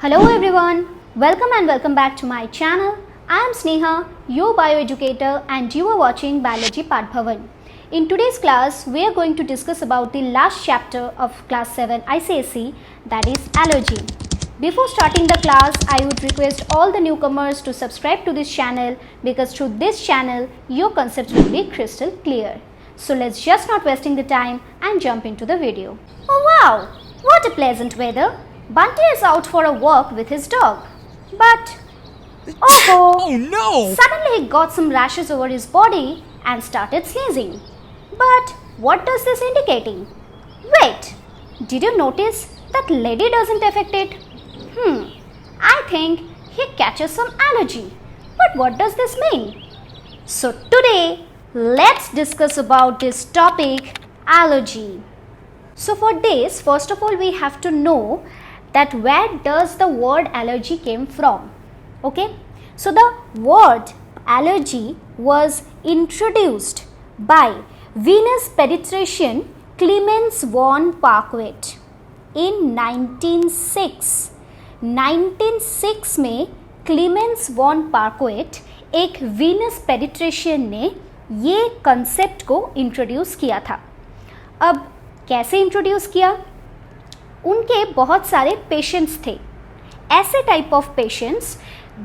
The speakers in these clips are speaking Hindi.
Hello everyone, welcome back to my channel. I am Sneha, your bioeducator and you are watching Biology Path Bhavan. In today's class, we are going to discuss about the last chapter of class 7 ICSE, that is allergy. Before starting the class, I would request all the newcomers to subscribe to this channel because through this channel, your concepts will be crystal clear. So let's just not wasting the time and jump into the video. Oh wow, what a pleasant weather. Bunty is out for a walk with his dog. But, oh no! Suddenly he got some rashes over his body and started sneezing. But what does this indicating? Wait, did you notice that lady doesn't affect it? I think he catches some allergy. But what does this mean? So today, let's discuss about this topic, allergy. So for this, first of all, we have to know that where does the word allergy came from. Okay, so the word allergy was introduced by Venus pediatrician Clemens von Parquet in 1906. 1906 में क्लीमेंस वॉन पार्क्वेट एक वीनस पेडिट्रिशियन ने ये कंसेप्ट को इंट्रोड्यूस किया था. अब कैसे इंट्रोड्यूस किया? उनके बहुत सारे पेशेंट्स थे. ऐसे type of patients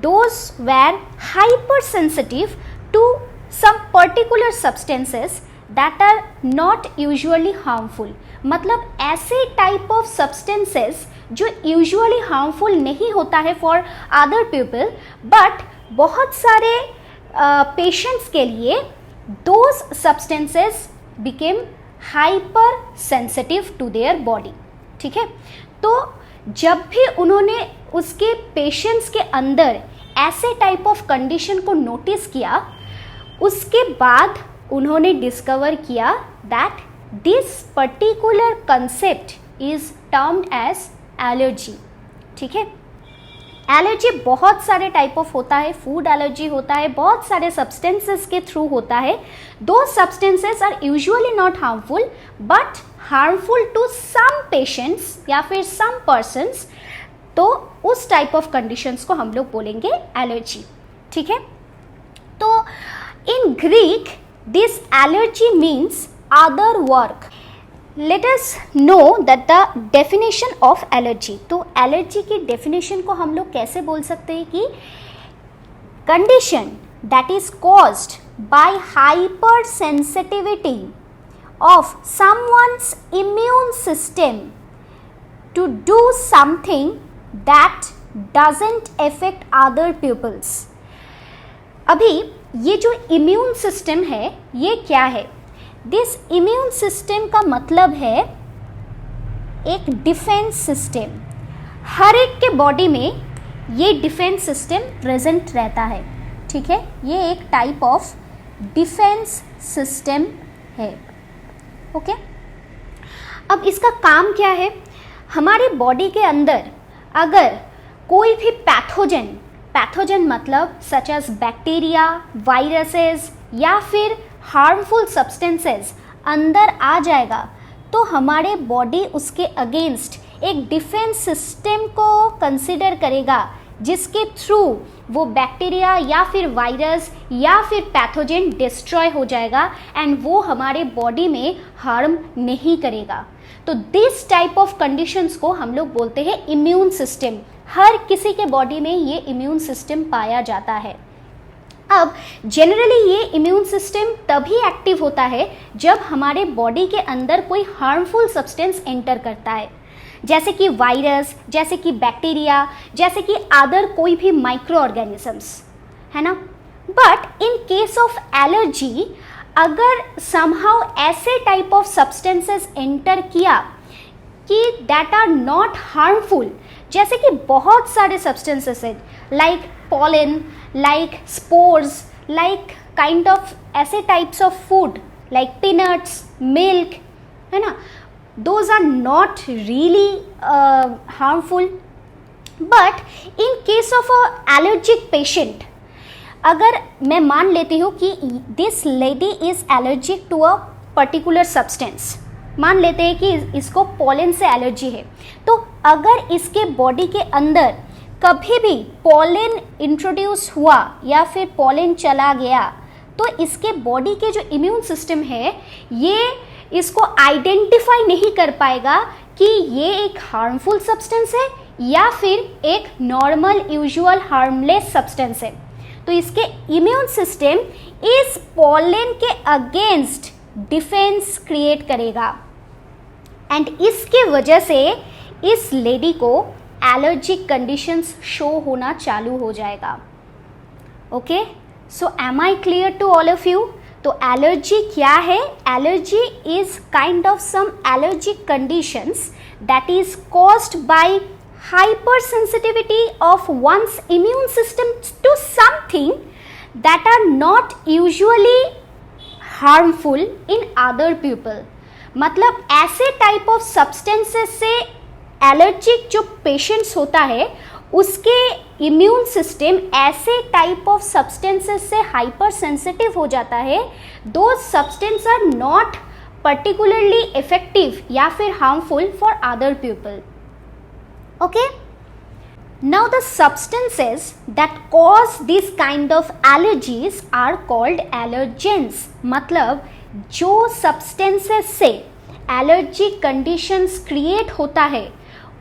those were hyper sensitive to some particular substances that are not usually harmful. मतलब ऐसे टाइप ऑफ सब्सटेंसेस जो यूजुअली हार्मफुल नहीं होता है फॉर अदर पीपल, बट बहुत सारे पेशेंट्स के लिए those substances became hyper sensitive to their body. ठीक है, तो जब भी उन्होंने उसके पेशेंट्स के अंदर ऐसे टाइप ऑफ कंडीशन को नोटिस किया, उसके बाद उन्होंने डिस्कवर किया that this particular concept is termed as allergy. ठीक है, एलर्जी बहुत सारे टाइप ऑफ होता है. फूड एलर्जी होता है, बहुत सारे सब्सटेंसेस के थ्रू होता है. Those substances are usually not harmful but harmful to some patients या फिर सम पर्सन्स. तो उस टाइप ऑफ कंडीशंस को हम लोग बोलेंगे एलर्जी. ठीक है, तो in Greek this allergy means other work. Let us know that the definition of allergy. तो एलर्जी की डेफिनेशन को हम लोग कैसे बोल सकते हैं कि condition that is caused bye hyper sensitivity of someone's immune system to do something that doesn't affect other people's. अभी ये जो इम्यून सिस्टम है ये क्या है? दिस इम्यून सिस्टम का मतलब है एक डिफेंस सिस्टम. हर एक के बॉडी में ये डिफेंस सिस्टम प्रेजेंट रहता है. ठीक है, ये एक टाइप ऑफ डिफेंस सिस्टम है. ओके, अब इसका काम क्या है? हमारे बॉडी के अंदर अगर कोई भी पैथोजन मतलब सच एज बैक्टीरिया, वायरसेस या फिर हार्मफुल सब्सटेंसेस अंदर आ जाएगा तो हमारे बॉडी उसके अगेंस्ट एक डिफेंस सिस्टम को कंसिडर करेगा जिसके थ्रू वो बैक्टीरिया या फिर वायरस या फिर पैथोजन डिस्ट्रॉय हो जाएगा एंड वो हमारे बॉडी में हार्म नहीं करेगा. तो दिस टाइप ऑफ कंडीशंस को हम लोग बोलते हैं इम्यून सिस्टम. हर किसी के बॉडी में ये इम्यून सिस्टम पाया जाता है. अब जनरली ये इम्यून सिस्टम तभी एक्टिव होता है जब हमारे बॉडी के अंदर कोई हार्मफुल सब्सटेंस एंटर करता है, जैसे कि वायरस, जैसे कि बैक्टीरिया, जैसे कि अदर कोई भी माइक्रो ऑर्गेनिजम्स, है ना. But in case of allergy अगर समहाउ ऐसे टाइप ऑफ सब्सटेंसेस एंटर किया कि दैट आर नॉट हार्मफुल, जैसे कि बहुत सारे सब्सटेंसेस हैं like pollen, like spores, like kind of ऐसे types of food like peanuts, milk, है ना. Those are not really harmful, but in case of a allergic patient, अगर मैं मान लेती हूँ कि this lady is allergic to a particular substance, मान लेते हैं कि इसको पॉलन से एलर्जी है, तो अगर इसके बॉडी के अंदर कभी भी पॉलन इंट्रोड्यूस हुआ या फिर पॉलन चला गया, तो इसके बॉडी के जो इम्यून सिस्टम है ये इसको आइडेंटिफाई नहीं कर पाएगा कि ये एक हार्मफुल सब्सटेंस है या फिर एक नॉर्मल यूजुअल हार्मलेस सब्सटेंस है। तो इसके इम्यून सिस्टम इस पॉलन के अगेंस्ट डिफेंस क्रिएट करेगा एंड इसके वजह से इस लेडी को एलर्जिक कंडीशंस शो होना चालू हो जाएगा। Okay, so am I clear to all of you? तो एलर्जी क्या है? Allergy is kind of some allergic conditions that is caused by hypersensitivity of one's immune system to something that are not usually harmful in other people। मतलब ऐसे टाइप ऑफ सब्सटेंसेस से एलर्जिक जो पेशेंट्स होता है उसके इम्यून सिस्टम ऐसे टाइप ऑफ सब्सटेंसेस से हाइपर सेंसिटिव हो जाता है, though substance are not particularly effective या फिर harmful for other people. Okay, now the substances that cause this kind of allergies are called allergens। मतलब जो substances से allergic conditions create होता है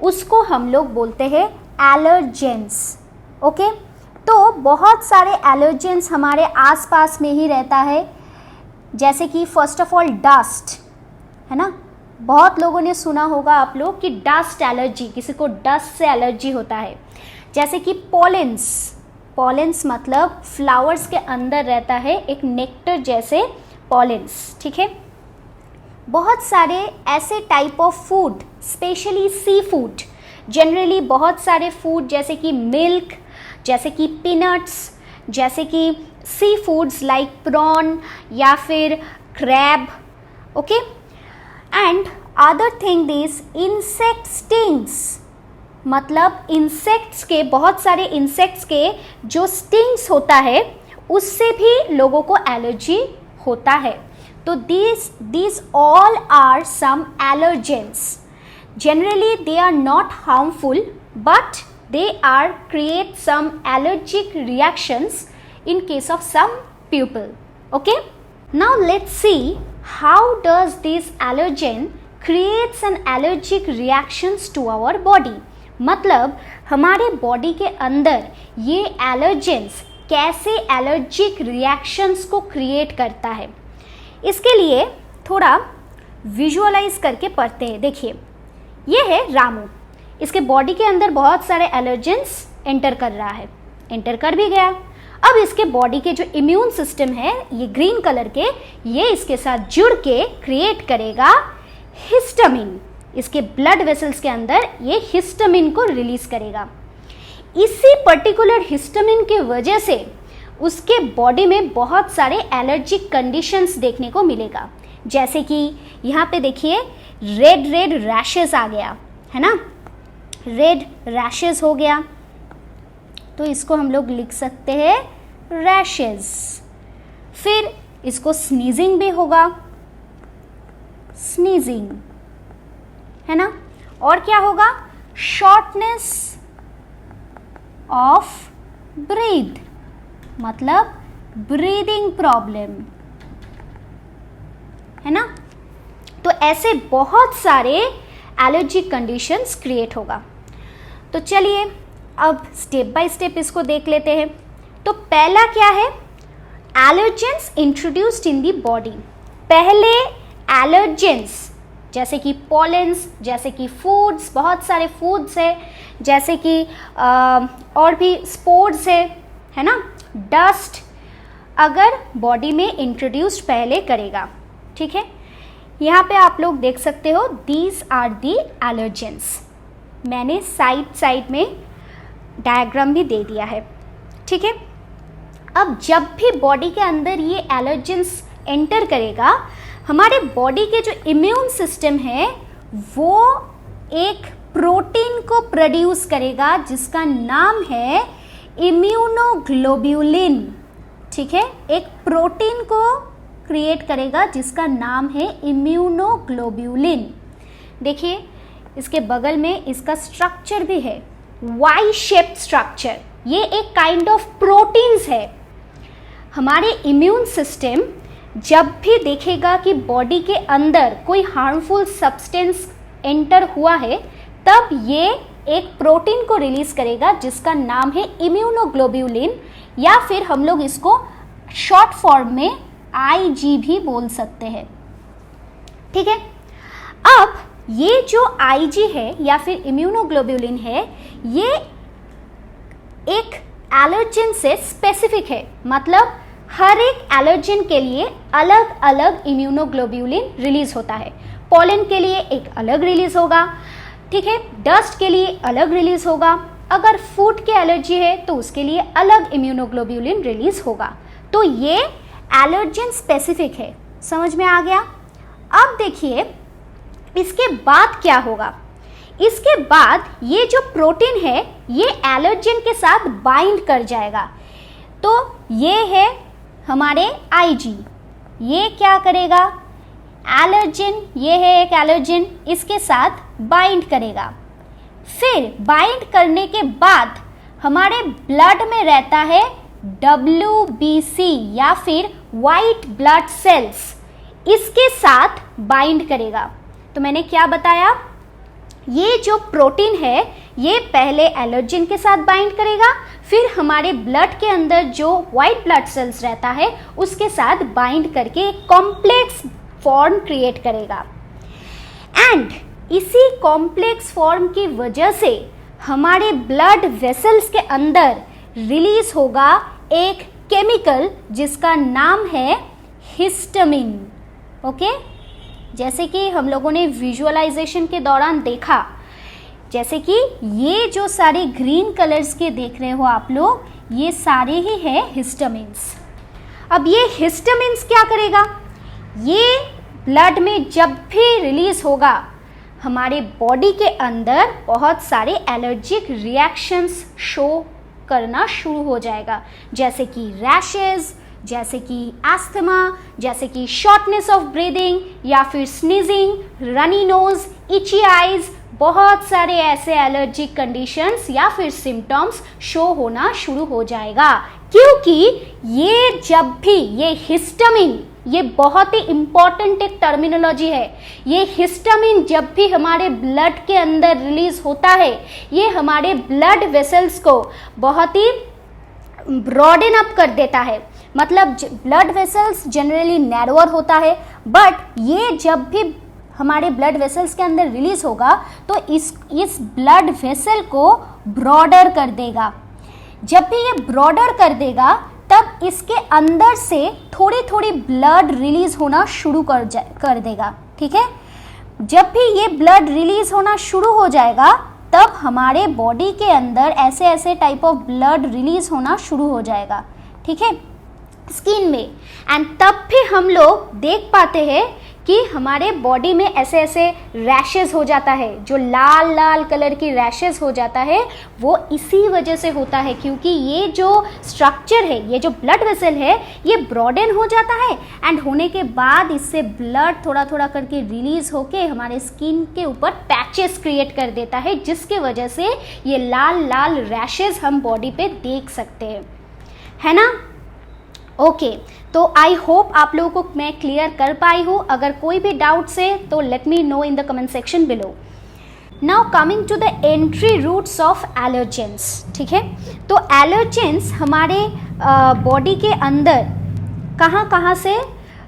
उसको हम लोग बोलते हैं allergens। Okay, तो बहुत सारे allergens हमारे आसपास में ही रहता है, जैसे कि फर्स्ट ऑफ ऑल डस्ट, है ना। बहुत लोगों ने सुना होगा आप लोग कि डस्ट एलर्जी, किसी को डस्ट से एलर्जी होता है। जैसे कि पॉलेंस, पॉलेंस मतलब फ्लावर्स के अंदर रहता है एक नेक्टर जैसे पॉलेंस, ठीक है। बहुत सारे ऐसे type of food, specially sea food, generally बहुत सारे फूड जैसे कि मिल्क, जैसे कि पीनट्स, जैसे कि सी फूड्स लाइक प्रॉन या फिर crab, okay. And other thing this insect stings, मतलब इंसेक्ट्स के, बहुत सारे इंसेक्ट्स के जो स्टिंग्स होता है उससे भी लोगों को एलर्जी होता है। तो these all are some allergens। Generally they are not harmful but they are create some allergic reactions in case of some people। Okay, now let's see how does this allergen creates an allergic reactions to our body। मतलब हमारे बॉडी के अंदर ये एलर्जेंस कैसे एलर्जिक रिएक्शंस को क्रिएट करता है, इसके लिए थोड़ा विजुअलाइज करके पढ़ते हैं। देखिए, ये है रामू, इसके बॉडी के अंदर बहुत सारे एलर्जेंस एंटर कर रहा है, एंटर कर भी गया। अब इसके बॉडी के जो इम्यून सिस्टम है ये ग्रीन कलर के, ये इसके साथ जुड़ के क्रिएट करेगा हिस्टामिन। इसके ब्लड वेसल्स के अंदर ये हिस्टामिन को रिलीज करेगा। इसी पर्टिकुलर हिस्टामिन के वजह से उसके बॉडी में बहुत सारे एलर्जिक कंडीशंस देखने को मिलेगा। जैसे कि यहाँ पे देखिए रेड रैशेस आ गया है ना, रेड रैशेस हो गया, तो इसको हम लोग लिख सकते हैं रैशेस। फिर इसको स्नीजिंग भी होगा, स्नीजिंग, है ना। और क्या होगा, शॉर्टनेस ऑफ ब्रीथ, मतलब ब्रीदिंग प्रॉब्लम, है ना। तो ऐसे बहुत सारे एलर्जिक कंडीशंस क्रिएट होगा। तो चलिए अब स्टेप बाय स्टेप इसको देख लेते हैं। तो पहला क्या है, allergens introduced in the body. पहले एलर्जेंस जैसे कि पॉलेंस, जैसे कि फूड्स, बहुत सारे फूड्स है, जैसे कि और भी स्पोर्ट्स है ना, डस्ट, अगर बॉडी में इंट्रोड्यूस्ड पहले करेगा, ठीक है। यहाँ पे आप लोग देख सकते हो दीज आर दी एलर्जेंस। मैंने साइड में डायग्राम भी दे दिया है, ठीक है। अब जब भी बॉडी के अंदर ये एलर्जेंस एंटर करेगा, हमारे बॉडी के जो इम्यून सिस्टम है वो एक प्रोटीन को प्रोड्यूस करेगा जिसका नाम है इम्यूनोग्लोब्यूलिन, ठीक है। एक प्रोटीन को क्रिएट करेगा जिसका नाम है इम्यूनोग्लोब्यूलिन। देखिए इसके बगल में इसका स्ट्रक्चर भी है, वाई शेप स्ट्रक्चर। ये एक काइंड ऑफ प्रोटीन्स है। हमारे इम्यून सिस्टम जब भी देखेगा कि बॉडी के अंदर कोई हार्मफुल सब्सटेंस एंटर हुआ है, तब ये एक प्रोटीन को रिलीज करेगा जिसका नाम है इम्यूनोग्लोब्यूलिन, या फिर हम लोग इसको शॉर्ट फॉर्म में IG भी बोल सकते हैं। ठीक है, अब ये जो IG है या फिर इम्यूनोग्लोब्यूलिन है, ये एक एलर्जन से स्पेसिफिक है। मतलब हर एक एलर्जन के लिए अलग अलग इम्यूनोग्लोब्यूलिन रिलीज होता है। पॉलन के लिए एक अलग रिलीज होगा, ठीक है, डस्ट के लिए अलग रिलीज होगा, अगर फूड की एलर्जी है तो उसके लिए अलग इम्यूनोग्लोब्यूलिन रिलीज होगा। तो ये एलर्जन स्पेसिफिक है। समझ में आ गया? अब देखिए इसके बाद क्या होगा। इसके बाद ये जो प्रोटीन है ये एलर्जन के साथ बाइंड कर जाएगा। तो ये है हमारे IG, ये क्या करेगा, एलर्जन, ये है एक एलर्जन, इसके साथ बाइंड करेगा। फिर बाइंड करने के बाद हमारे ब्लड में रहता है WBC या फिर वाइट ब्लड सेल्स, इसके साथ बाइंड करेगा। तो मैंने क्या बताया, ये जो प्रोटीन है ये पहले एलर्जन के साथ बाइंड करेगा, फिर हमारे ब्लड के अंदर जो वाइट ब्लड सेल्स रहता है उसके साथ बाइंड करके एक कॉम्प्लेक्स फॉर्म क्रिएट करेगा। एंड इसी कॉम्प्लेक्स फॉर्म की वजह से हमारे ब्लड वेसल्स के अंदर रिलीज होगा एक केमिकल जिसका नाम है हिस्टामिन। ओके, जैसे कि हम लोगों ने विजुअलाइजेशन के दौरान देखा, जैसे कि ये जो सारे ग्रीन कलर्स के देख रहे हो आप लोग, ये सारे ही है हिस्टामिन्स। अब ये हिस्टामिन्स क्या करेगा, ये ब्लड में जब भी रिलीज होगा हमारे बॉडी के अंदर बहुत सारे एलर्जिक रिएक्शंस शो करना शुरू हो जाएगा, जैसे कि रैशेस, जैसे कि एस्थमा, जैसे कि शॉर्टनेस ऑफ ब्रीदिंग या फिर स्नीजिंग, रनी नोज, इची आइज, बहुत सारे ऐसे एलर्जिक कंडीशंस या फिर सिम्टम्स शो होना शुरू हो जाएगा। क्योंकि ये जब भी ये हिस्टामिन, ये बहुत ही इंपॉर्टेंट एक टर्मिनोलॉजी है, ये हिस्टामिन जब भी हमारे ब्लड के अंदर रिलीज होता है ये हमारे ब्लड वेसल्स को बहुत ही ब्रॉडन अप कर देता है। मतलब ब्लड वेसल्स जनरली नैरोअर होता है, बट ये जब भी हमारे ब्लड वेसल्स के अंदर रिलीज होगा तो इस ब्लड वेसल को ब्रॉडर कर देगा। जब भी ये ब्रॉडर कर देगा तब इसके अंदर से थोड़ी थोड़ी ब्लड रिलीज होना शुरू कर देगा। ठीक है, जब भी ये ब्लड रिलीज होना शुरू हो जाएगा तब हमारे बॉडी के अंदर ऐसे ऐसे टाइप ऑफ ब्लड रिलीज होना शुरू हो जाएगा। ठीक है, स्किन में, एंड तब भी हम लोग देख पाते हैं कि हमारे बॉडी में ऐसे ऐसे रैशेस हो जाता है, जो लाल लाल कलर की रैशेस हो जाता है वो इसी वजह से होता है क्योंकि ये जो स्ट्रक्चर है, ये जो ब्लड वेसल है ये ब्रॉडन हो जाता है, एंड होने के बाद इससे ब्लड थोड़ा थोड़ा करके रिलीज होके हमारे स्किन के ऊपर पैचेस क्रिएट कर देता है, जिसके वजह से ये लाल लाल रैशेस हम बॉडी पे देख सकते हैं, है ना। ओके, तो आई होप आप लोगों को मैं क्लियर कर पाई हूँ। अगर कोई भी डाउट्स है तो let me know in the comment section below. Now coming to the entry routes of allergens. ठीक है, तो एलर्जेंस हमारे बॉडी के अंदर कहाँ कहाँ से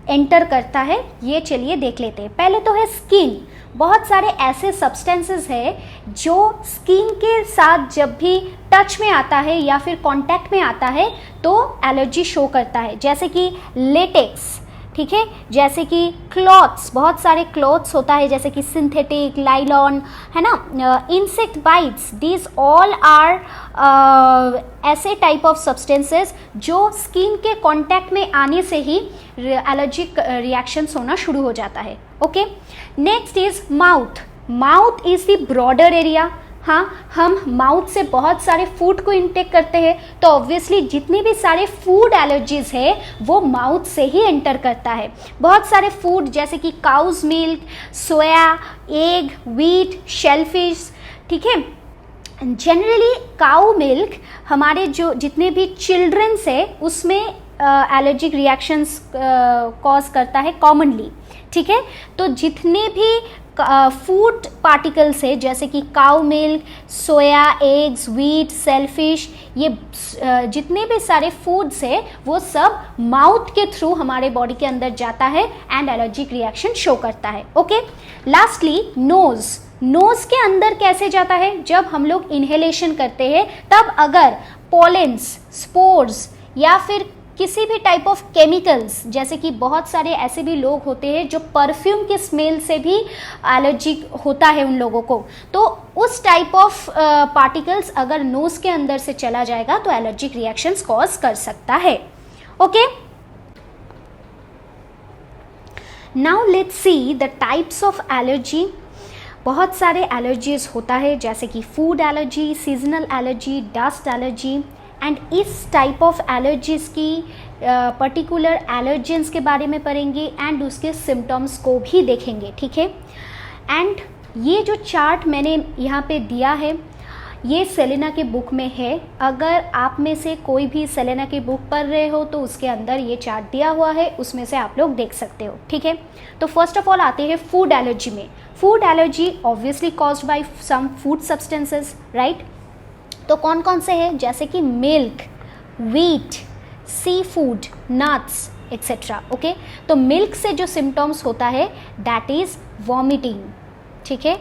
एंटर करता है ये चलिए देख लेते हैं। पहले तो है स्किन। बहुत सारे ऐसे सब्सटेंसेस है जो स्किन के साथ जब भी टच में आता है या फिर कांटेक्ट में आता है तो एलर्जी शो करता है, जैसे कि लेटेक्स, ठीक है, जैसे कि क्लॉथ्स, बहुत सारे क्लॉथ्स होता है जैसे कि सिंथेटिक, लाइलॉन, है ना, insect bites, these all are ऐसे टाइप ऑफ सब्सटेंसेस जो स्किन के कांटेक्ट में आने से ही एलर्जिक रिएक्शंस होना शुरू हो जाता है। Okay, next is mouth. Mouth is the broader area. हाँ, हम माउथ से बहुत सारे फूड को इनटेक करते हैं, तो ऑब्वियसली जितने भी सारे फूड एलर्जीज है वो माउथ से ही एंटर करता है। बहुत सारे फूड जैसे कि काउज मिल्क, सोया, एग, व्हीट, शेलफिश, ठीक है। जनरली काउ मिल्क हमारे जो जितने भी चिल्ड्रंस है उसमें एलर्जिक रिएक्शंस कॉज करता है कॉमनली, ठीक है। तो जितने भी फूड पार्टिकल्स है जैसे कि काउ मिल्क, सोया, एग्स, व्हीट, सेलफिश, ये जितने भी सारे फूड्स है वो सब माउथ के थ्रू हमारे बॉडी के अंदर जाता है एंड एलर्जिक रिएक्शन शो करता है। ओके, लास्टली नोज के अंदर कैसे जाता है? जब हम लोग इनहेलेशन करते हैं तब अगर पॉलेंस, स्पोर्स या फिर किसी भी टाइप ऑफ केमिकल्स, जैसे कि बहुत सारे ऐसे भी लोग होते हैं जो परफ्यूम के स्मेल से भी एलर्जिक होता है उन लोगों को, तो उस टाइप ऑफ पार्टिकल्स अगर नोज के अंदर से चला जाएगा तो एलर्जिक रिएक्शंस कॉज कर सकता है। Okay, now let's see the types of allergy. बहुत सारे एलर्जीज होता है जैसे कि food allergy, seasonal allergy, dust allergy, and इस टाइप ऑफ एलर्जीज की पर्टिकुलर एलर्जेंस के बारे में पढ़ेंगे एंड उसके सिम्टम्स को भी देखेंगे, ठीक है। एंड ये जो चार्ट मैंने यहाँ पे दिया है ये सेलेना के बुक में है। अगर आप में से कोई भी सेलेना की बुक पढ़ रहे हो तो उसके अंदर ये चार्ट दिया हुआ है, उसमें से आप लोग देख सकते हो, ठीक है। तो फर्स्ट ऑफ ऑल आते हैं फूड एलर्जी में। Food allergy obviously caused by some food substances, right. तो कौन कौन से हैं? जैसे कि milk, wheat, sea food, nuts etcetera. Okay, तो मिल्क से जो सिम्टम्स होता है दैट इज वॉमिटिंग, ठीक है।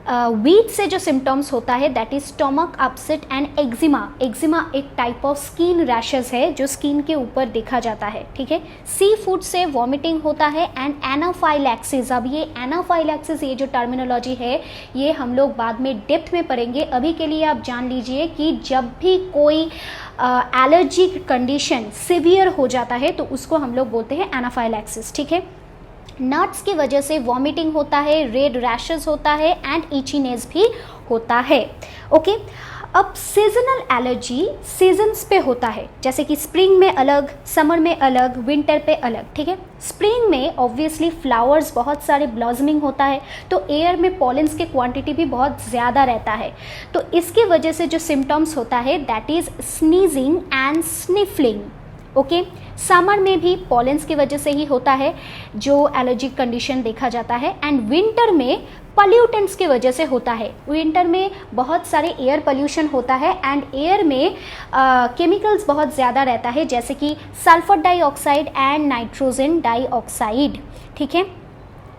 व्हीट से जो सिम्टम्स होता है that is stomach upset and eczema. Eczema एक टाइप ऑफ स्किन रैशेस है जो स्किन के ऊपर देखा जाता है, ठीक है। सी फूड से वॉमिटिंग होता है एंड एनाफाइलैक्सिस। अब ये एनाफाइलैक्सिस ये जो टर्मिनोलॉजी है ये हम लोग बाद में डेप्थ में पढ़ेंगे। अभी के लिए आप जान लीजिए कि जब भी कोई एलर्जिक कंडीशन सिवियर हो जाता है तो उसको हम लोग बोलते हैं एनाफाइलैक्सिस, ठीक है। नट्स की वजह से वॉमिटिंग होता है, रेड रैशेस होता है एंड इचीनेस भी होता है। ओके, अब सीजनल एलर्जी सीजन्स पे होता है, जैसे कि स्प्रिंग में अलग, समर में अलग, विंटर पे अलग, ठीक है। स्प्रिंग में ऑब्वियसली फ्लावर्स बहुत सारे ब्लॉसमिंग होता है तो एयर में पॉलेंस के क्वांटिटी भी बहुत ज़्यादा रहता है, तो इसकी वजह से जो सिम्टम्स होता है that is sneezing and sniffling. Okay, summer में भी पॉलेंस की वजह से ही होता है जो एलर्जिक कंडीशन देखा जाता है एंड विंटर में पॉल्यूटेंट्स की वजह से होता है। विंटर में बहुत सारे एयर पोल्यूशन होता है एंड एयर में केमिकल्स बहुत ज़्यादा रहता है जैसे कि sulphur dioxide and nitrogen dioxide, ठीक है।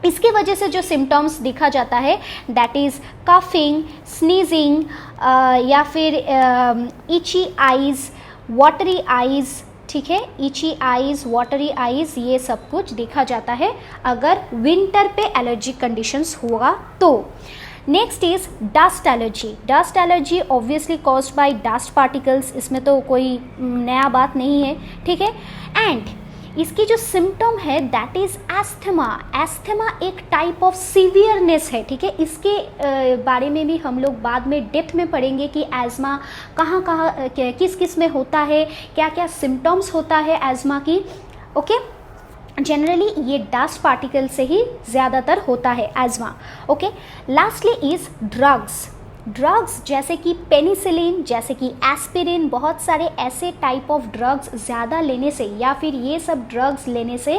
इसकी वजह से जो सिम्टम्स दिखा जाता है दैट इज़ कफिंग, स्नीजिंग या फिर इची आइज़, वाटरी आइज़, ठीक है। इची आइज़, वाटरी आइज़, ये सब कुछ देखा जाता है अगर विंटर पे एलर्जिक कंडीशंस होगा तो। Next is dust allergy. Dust allergy obviously caused bye dust particles, इसमें तो कोई नया बात नहीं है, ठीक है। एंड इसकी जो सिम्टम है दैट इज एस्थमा। एस्थमा एक टाइप ऑफ सीवियरनेस है, ठीक है। इसके बारे में भी हम लोग बाद में डेप्थ में पढ़ेंगे कि एज़मा कहाँ कहाँ किस किस में होता है, क्या क्या सिम्टम्स होता है एज़मा की। ओके, जनरली ये डस्ट पार्टिकल से ही ज़्यादातर होता है asthma. Okay, lastly is drugs. Drugs जैसे कि पेनिसिलिन, जैसे कि एस्पिरिन, बहुत सारे ऐसे टाइप ऑफ ड्रग्स ज़्यादा लेने से या फिर ये सब ड्रग्स लेने से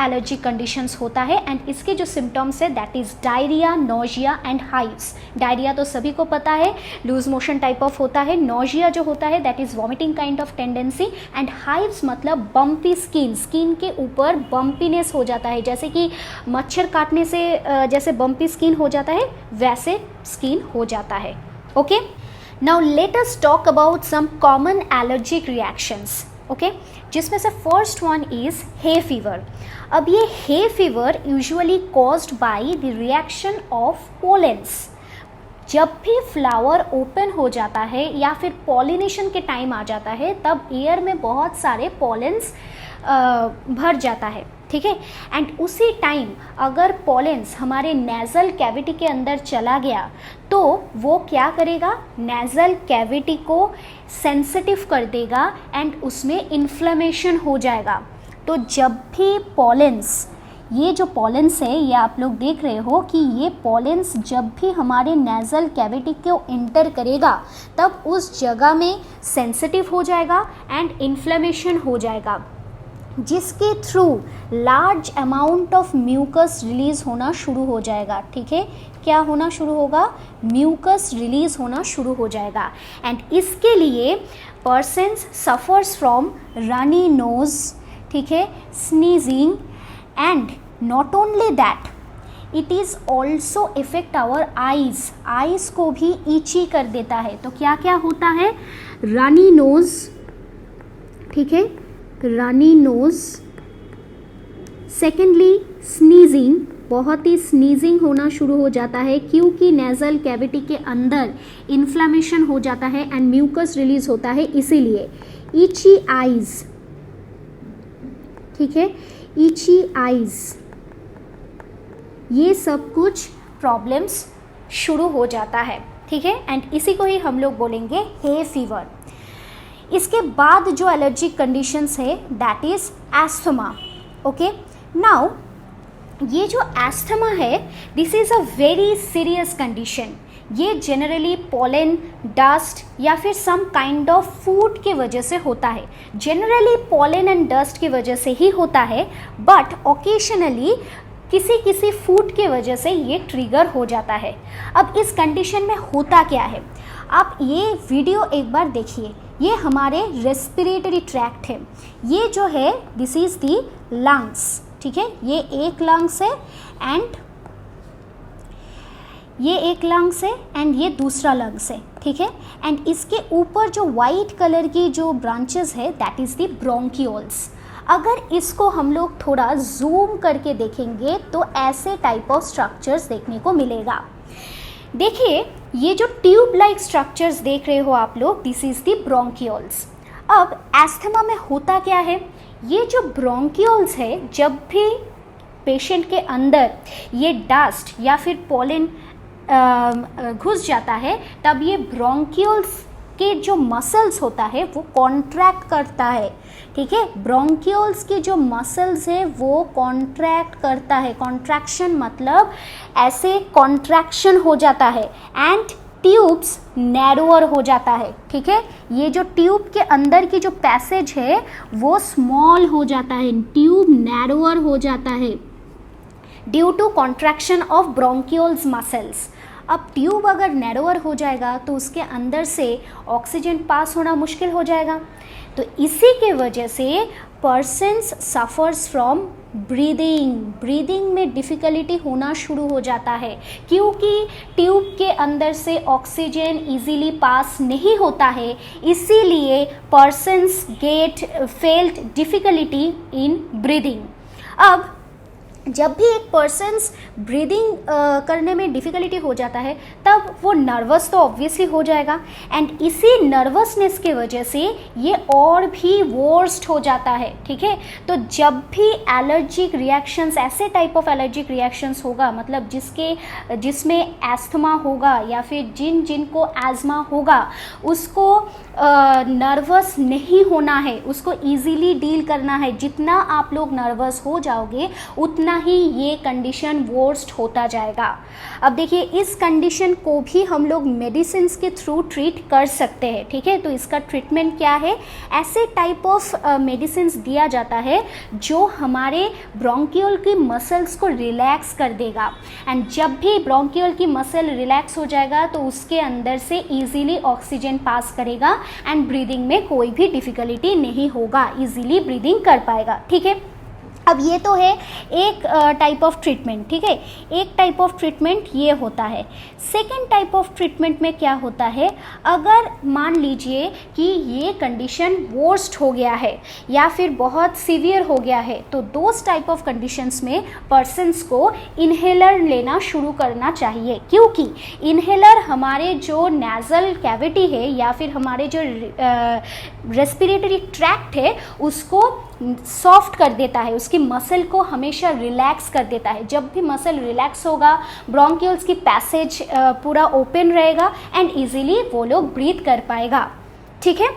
एलर्जिक कंडीशंस होता है एंड इसके जो सिम्टम्स है that is diarrhoea, nausea and hives. Diarrhoea तो सभी को पता है, लूज मोशन टाइप ऑफ होता है। नोजिया जो होता है that is vomiting kind of tendency and hives मतलब बम्पी स्किन, स्किन के ऊपर बम्पीनेस हो जाता है, जैसे कि मच्छर काटने से जैसे बम्पी स्किन हो जाता है वैसे स्किन हो जाता है। Okay, now let us talk about some common allergic reactions. Okay, जिसमें से first one is hay fever. अब ये hay fever usually caused by the reaction of pollens. जब भी फ्लावर ओपन हो जाता है या फिर पॉलिनेशन के टाइम आ जाता है तब एयर में बहुत सारे पॉलेंस भर जाता है, ठीक है। एंड उसी टाइम अगर पॉलेंस हमारे नेज़ल कैविटी के अंदर चला गया तो वो क्या करेगा, नेज़ल कैविटी को सेंसिटिव कर देगा एंड उसमें इन्फ्लेमेशन हो जाएगा। तो जब भी पॉलेंस, ये जो पॉलेंस है ये आप लोग देख रहे हो कि ये पॉलेंस जब भी हमारे नेज़ल कैविटी को इंटर करेगा तब उस जगह में सेंसिटिव हो जाएगा एंड इन्फ्लेमेशन हो जाएगा, जिसके through large amount of mucus release होना शुरू हो जाएगा। ठीक है, क्या होना शुरू होगा, म्यूकस रिलीज होना शुरू हो जाएगा। एंड इसके लिए persons suffers from runny nose, ठीक है, sneezing and not only that it is also effect our eyes, eyes को भी ईची कर देता है। तो क्या क्या होता है, रनी नोज, ठीक है, रनी नोज, सेकेंडली स्नीजिंग, बहुत ही स्नीजिंग होना शुरू हो जाता है क्योंकि नेज़ल कैविटी के अंदर इन्फ्लेमेशन हो जाता है एंड म्यूकस रिलीज होता है, इसीलिए ईची आइज़, ठीक है, ईची आइज़, ये सब कुछ प्रॉब्लम्स शुरू हो जाता है। ठीक है, एंड इसी को ही हम लोग बोलेंगे हे फीवर। इसके बाद जो एलर्जिक कंडीशंस है that is asthma. Okay, now ये जो एस्थमा है this is a very serious condition. ये जनरली पोलन, डस्ट या फिर सम काइंड ऑफ फूड के वजह से होता है। जनरली पोलन एंड डस्ट की वजह से ही होता है, बट ओकेशनली किसी किसी फूड के वजह से ये ट्रिगर हो जाता है। अब इस कंडीशन में होता क्या है, आप ये वीडियो एक बार देखिए। ये हमारे रेस्पिरेटरी ट्रैक्ट है, ये जो है दिस इज़ दी लंग्स, ठीक है, ये एक लंग्स है एंड ये एक लंग्स है एंड ये दूसरा लंग्स है, ठीक है। एंड इसके ऊपर जो वाइट कलर की जो ब्रांचेस है दैट इज़ दी ब्रोंकियोल्स। अगर इसको हम लोग थोड़ा जूम करके देखेंगे तो ऐसे टाइप ऑफ स्ट्रक्चर्स देखने को मिलेगा। देखिए ये जो ट्यूब लाइक स्ट्रक्चर्स देख रहे हो आप लोग, दिस इज़ दी ब्रोंकियोल्स। अब एस्थमा में होता क्या है, ये जो ब्रोंकियोल्स है जब भी पेशेंट के अंदर ये डस्ट या फिर पोलन घुस जाता है तब ये ब्रोंकियोल्स के जो मसल्स होता है वो कॉन्ट्रैक्ट करता है, ठीक है। ब्रोंकियोल्स के जो मसल्स है वो कॉन्ट्रैक्ट करता है, कॉन्ट्रैक्शन मतलब ऐसे कॉन्ट्रैक्शन हो जाता है एंड ट्यूब्स नैरोअर हो जाता है, ठीक है। ये जो ट्यूब के अंदर की जो पैसेज है वो स्मॉल हो जाता है, ट्यूब नैरोअर हो जाता है due to contraction of bronchioles muscles. अब ट्यूब अगर नैरोअर हो जाएगा तो उसके अंदर से ऑक्सीजन पास होना मुश्किल हो जाएगा। तो इसी के वजह से पर्सन्स सफ़र्स फ्रॉम ब्रीदिंग में डिफ़िकल्टी होना शुरू हो जाता है क्योंकि ट्यूब के अंदर से ऑक्सीजन इजीली पास नहीं होता है, इसीलिए persons get felt difficulty in breathing. अब जब भी एक पर्सन्स ब्रीदिंग करने में डिफ़िकल्टी हो जाता है तब वो नर्वस तो ऑब्वियसली हो जाएगा एंड इसी नर्वसनेस के वजह से ये और भी वर्स्ट हो जाता है, ठीक है। तो जब भी एलर्जिक रिएक्शंस, ऐसे टाइप ऑफ एलर्जिक रिएक्शंस होगा, मतलब जिसमें एस्थमा होगा या फिर जिनको एज़मा होगा उसको नर्वस नहीं होना है, उसको ईजीली डील करना है। जितना आप लोग नर्वस हो जाओगे उतना ही ये कंडीशन वर्स्ट होता जाएगा। अब देखिए इस कंडीशन को भी हम लोग मेडिसिन के थ्रू ट्रीट कर सकते हैं, ठीक है। तो इसका ट्रीटमेंट क्या है, ऐसे टाइप ऑफ मेडिसिन दिया जाता है जो हमारे ब्रोंकियोल की मसल्स को रिलैक्स कर देगा एंड जब भी ब्रोंकियोल की मसल रिलैक्स हो जाएगा तो उसके अंदर से ईजीली ऑक्सीजन पास करेगा एंड ब्रीदिंग में कोई भी डिफ़िकल्टी नहीं होगा, ईजीली ब्रीदिंग कर पाएगा, ठीक है। अब ये तो है एक टाइप ऑफ ट्रीटमेंट, ठीक है। एक टाइप ऑफ ट्रीटमेंट ये होता है। सेकेंड टाइप ऑफ ट्रीटमेंट में क्या होता है, अगर मान लीजिए कि ये कंडीशन वर्स्ट हो गया है या फिर बहुत सीवियर हो गया है तो दोस टाइप ऑफ कंडीशंस में पर्सन्स को इन्हेलर लेना शुरू करना चाहिए क्योंकि इन्हेलर हमारे जो नेज़ल कैविटी है या फिर हमारे जो रेस्पिरेटरी ट्रैक्ट है उसको सॉफ्ट कर देता है, उसकी मसल को हमेशा रिलैक्स कर देता है। जब भी मसल रिलैक्स होगा, ब्रोंकियल्स की पैसेज पूरा ओपन रहेगा एंड इजीली वो लोग ब्रीथ कर पाएगा। ठीक है,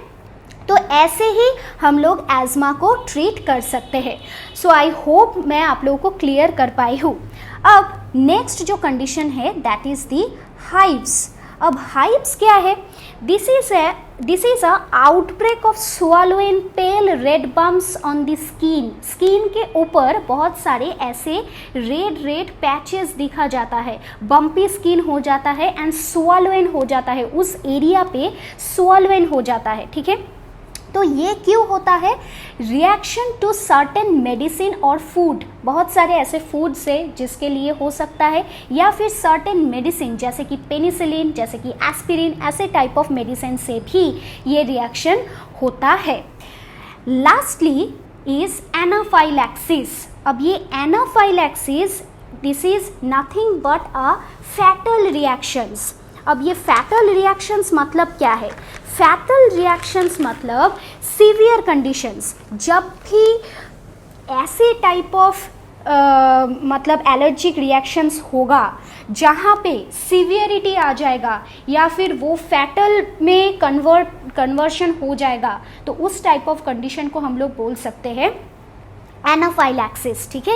तो ऐसे ही हम लोग एज़मा को ट्रीट कर सकते हैं। सो आई होप मैं आप लोगों को क्लियर कर पाई हूँ। अब नेक्स्ट जो कंडीशन है दैट इज़ दी हाइव्स। अब हाइव्स क्या है? This is a outbreak of swallow and pale red bumps on the skin। Skin के ऊपर बहुत सारे ऐसे रेड पैचेस दिखा जाता है, बम्पी स्किन हो जाता है एंड swollen हो जाता है, उस एरिया पे swollen हो जाता है। ठीक है, तो ये क्यों होता है? रिएक्शन टू सर्टेन मेडिसिन और फूड, बहुत सारे ऐसे फूड्स है जिसके लिए हो सकता है, या फिर सर्टेन मेडिसिन जैसे कि पेनिसिलिन, जैसे कि एस्पिरिन, ऐसे टाइप ऑफ मेडिसिन से भी ये रिएक्शन होता है। Lastly is anaphylaxis. अब ये anaphylaxis this is nothing but a fatal reactions. अब ये फैटल रिएक्शंस मतलब क्या है? फैटल रिएक्शंस मतलब सीवियर कंडीशंस। जब भी ऐसे टाइप ऑफ मतलब एलर्जिक रिएक्शंस होगा जहाँ पे सीवियरिटी आ जाएगा या फिर वो फैटल में कन्वर्शन हो जाएगा, तो उस टाइप ऑफ कंडीशन को हम लोग बोल सकते हैं एनाफाइलैक्सिस। ठीक है,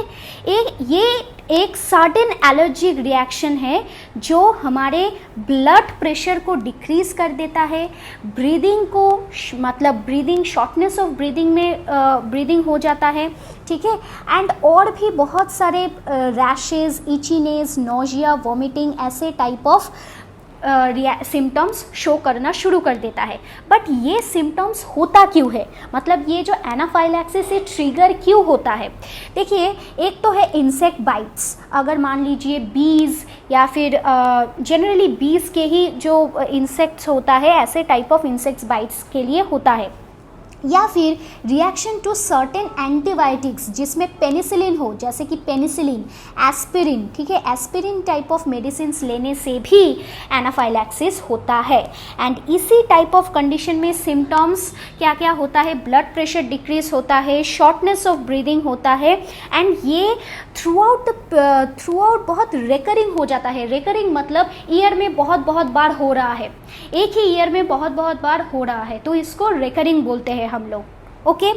ये एक सर्टेन एलर्जिक रिएक्शन है जो हमारे ब्लड प्रेशर को डिक्रीज कर देता है, ब्रीदिंग को मतलब ब्रीदिंग शॉर्टनेस ऑफ ब्रीदिंग में ब्रीदिंग हो जाता है। ठीक है, एंड और भी बहुत सारे रैशेज, इचीनेस, नोजिया, वॉमिटिंग ऐसे टाइप ऑफ सिम्टम्स शो करना शुरू कर देता है। बट ये सिम्टम्स होता क्यों है? मतलब ये जो एनाफाइलैक्सिस से ट्रिगर क्यों होता है? देखिए, एक तो है इंसेक्ट बाइट्स। अगर मान लीजिए बीज या फिर जनरली बीज के ही जो इंसेक्ट्स होता है, ऐसे टाइप ऑफ इंसेक्ट्स बाइट्स के लिए होता है, या फिर रिएक्शन टू सर्टेन एंटीबायोटिक्स जिसमें पेनिसिलिन हो, जैसे कि पेनिसिलिन, एस्पिरिन। ठीक है, एस्पिरिन टाइप ऑफ मेडिसिन लेने से भी एनाफाइलैक्सिस होता है। एंड इसी टाइप ऑफ कंडीशन में सिम्टम्स क्या क्या होता है? ब्लड प्रेशर डिक्रीज होता है, शॉर्टनेस ऑफ ब्रीदिंग होता है, एंड ये थ्रू आउट बहुत रेकरिंग हो जाता है। रेकरिंग मतलब ईयर में बहुत बार हो रहा है, एक ही ईयर में बहुत बार हो रहा है, तो इसको रेकरिंग बोलते हैं हम लोग। Okay,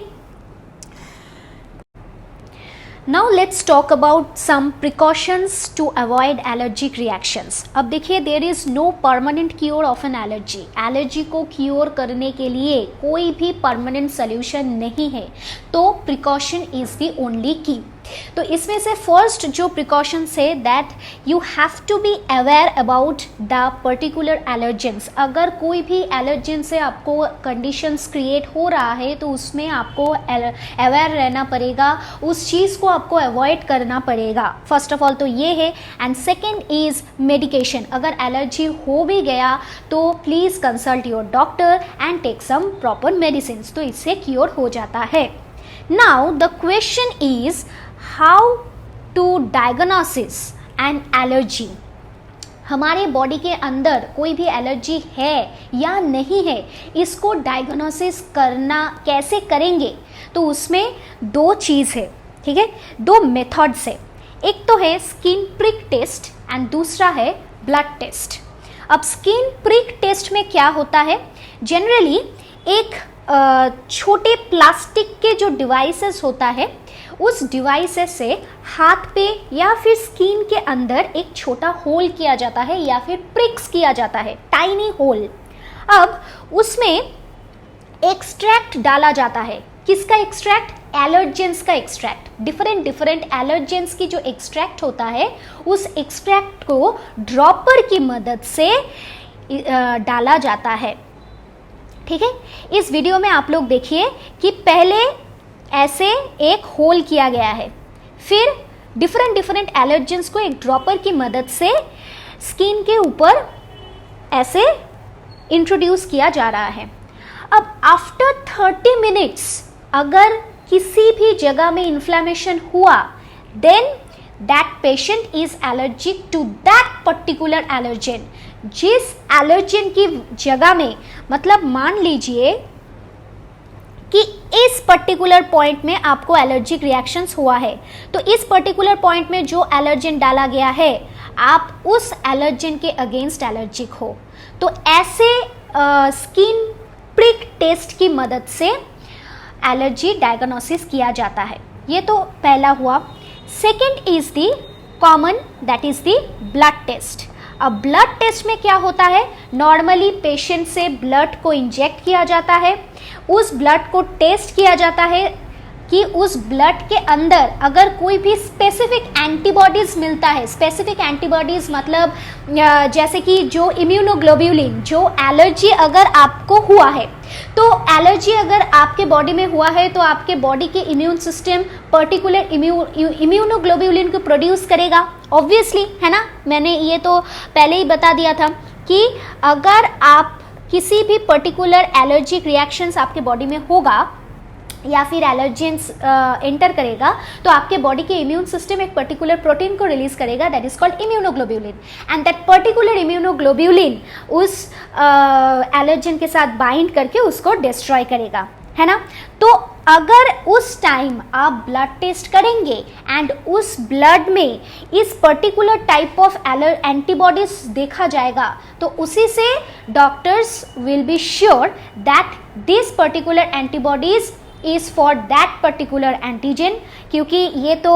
now let's talk about some precautions to avoid allergic reactions. अब देखिए, there is no permanent cure of an allergy. Allergy को क्योर करने के लिए कोई भी परमानेंट सोल्यूशन नहीं है, तो प्रिकॉशन इज द ओनली की। तो इसमें से फर्स्ट जो प्रिकॉशंस है that you have to be aware about the particular allergens. अगर कोई भी एलर्जेन से आपको कंडीशंस क्रिएट हो रहा है तो उसमें आपको अवेयर रहना पड़ेगा, उस चीज़ को आपको अवॉइड करना पड़ेगा। फर्स्ट ऑफ ऑल तो ये है। And second is medication. अगर एलर्जी हो भी गया तो please consult your doctor and take some proper medicine, तो इससे क्योर हो जाता है। Now the question is how to diagnosis an allergy. हमारे बॉडी के अंदर कोई भी एलर्जी है या नहीं है, इसको डायग्नोसिस करना कैसे करेंगे? तो उसमें दो चीज़ है। ठीक है, दो मेथड्स है। एक तो है स्किन प्रिक टेस्ट एंड दूसरा है ब्लड टेस्ट। अब स्किन प्रिक टेस्ट में क्या होता है? जनरली एक छोटे प्लास्टिक के जो डिवाइसेस होता है, उस डिवाइसेस से हाथ पे या फिर स्किन के अंदर एक छोटा होल किया जाता है या फिर प्रिक्स किया जाता है, टाइनी होल। अब उसमें एक्सट्रैक्ट डाला जाता है। किसका एक्सट्रैक्ट? एलर्जेंस का एक्सट्रैक्ट। डिफरेंट एलर्जेंस की जो एक्सट्रैक्ट होता है, उस एक्सट्रैक्ट को ड्रॉपर की मदद से डाला जाता है। ठीक है, इस वीडियो में आप लोग देखिए कि पहले ऐसे एक होल किया गया है, फिर डिफरेंट एलर्जेंस को एक ड्रॉपर की मदद से स्किन के ऊपर ऐसे इंट्रोड्यूस किया जा रहा है। अब आफ्टर 30 मिनट्स अगर किसी भी जगह में इन्फ्लेमेशन हुआ, then that patient is allergic to that particular allergen. जिस एलर्जेन की जगह में, मतलब मान लीजिए कि इस पर्टिकुलर पॉइंट में आपको एलर्जिक रिएक्शंस हुआ है, तो इस पर्टिकुलर पॉइंट में जो एलर्जन डाला गया है आप उस एलर्जन के अगेंस्ट एलर्जिक हो, तो ऐसे स्किन प्रिक टेस्ट की मदद से एलर्जी डायग्नोसिस किया जाता है। ये तो पहला हुआ। Second is the common, that is the blood test. अब ब्लड टेस्ट में क्या होता है, नॉर्मली पेशेंट से ब्लड को इंजेक्ट किया जाता है, उस ब्लड को टेस्ट किया जाता है कि उस ब्लड के अंदर अगर कोई भी स्पेसिफिक एंटीबॉडीज मिलता है। स्पेसिफिक एंटीबॉडीज मतलब जैसे कि जो इम्यूनोग्लोब्यूलिन, जो एलर्जी अगर आपको हुआ है, तो एलर्जी अगर आपके बॉडी में हुआ है तो आपके बॉडी के इम्यून सिस्टम पर्टिकुलर इम्यूनोग्लोब्यूलिन को प्रोड्यूस करेगा, ऑब्वियसली, है ना। मैंने ये तो पहले ही बता दिया था कि अगर आप किसी भी पर्टिकुलर एलर्जिक रिएक्शंस आपके बॉडी में होगा या फिर एलर्जेंस एंटर करेगा तो आपके बॉडी के इम्यून सिस्टम एक पर्टिकुलर प्रोटीन को रिलीज करेगा, that is called immunoglobulin, and that particular immunoglobulin उस एलर्जन के साथ बाइंड करके उसको डिस्ट्रॉय करेगा, है ना। तो अगर उस टाइम आप ब्लड टेस्ट करेंगे एंड उस ब्लड में इस पर्टिकुलर टाइप ऑफ एंटीबॉडीज देखा जाएगा, तो उसी से doctors will be sure that this particular antibodies is for that particular antigen, क्योंकि ये तो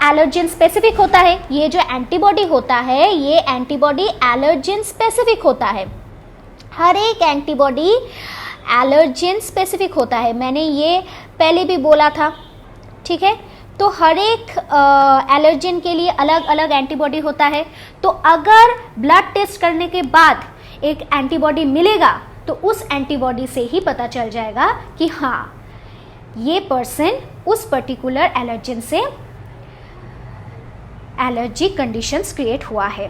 एलर्जन स्पेसिफिक होता है। ये जो एंटीबॉडी होता है ये एंटीबॉडी एलर्जन स्पेसिफिक होता है। हर एक एंटीबॉडी एलर्जन स्पेसिफिक होता है, मैंने ये पहले भी बोला था, ठीक है। तो हर एक एलर्जन के लिए अलग अलग एंटीबॉडी होता है। तो अगर ब्लड टेस्ट करने के बाद एक एंटीबॉडी मिलेगा तो उस एंटीबॉडी से ही पता चल जाएगा कि हाँ ये पर्सन उस पर्टिकुलर एलर्जन से एलर्जिक कंडीशंस क्रिएट हुआ है।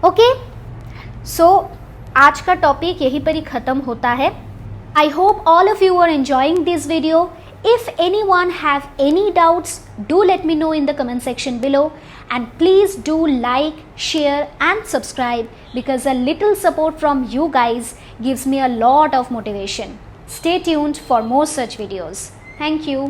ओके, सो आज का टॉपिक यहीं पर ही खत्म होता है। I hope all of you are enjoying this video. If anyone have any doubts, do let me know in the comment section below, and please do like, share and subscribe because a little support from you guys gives me a lot of motivation. Stay tuned for more such videos. Thank you.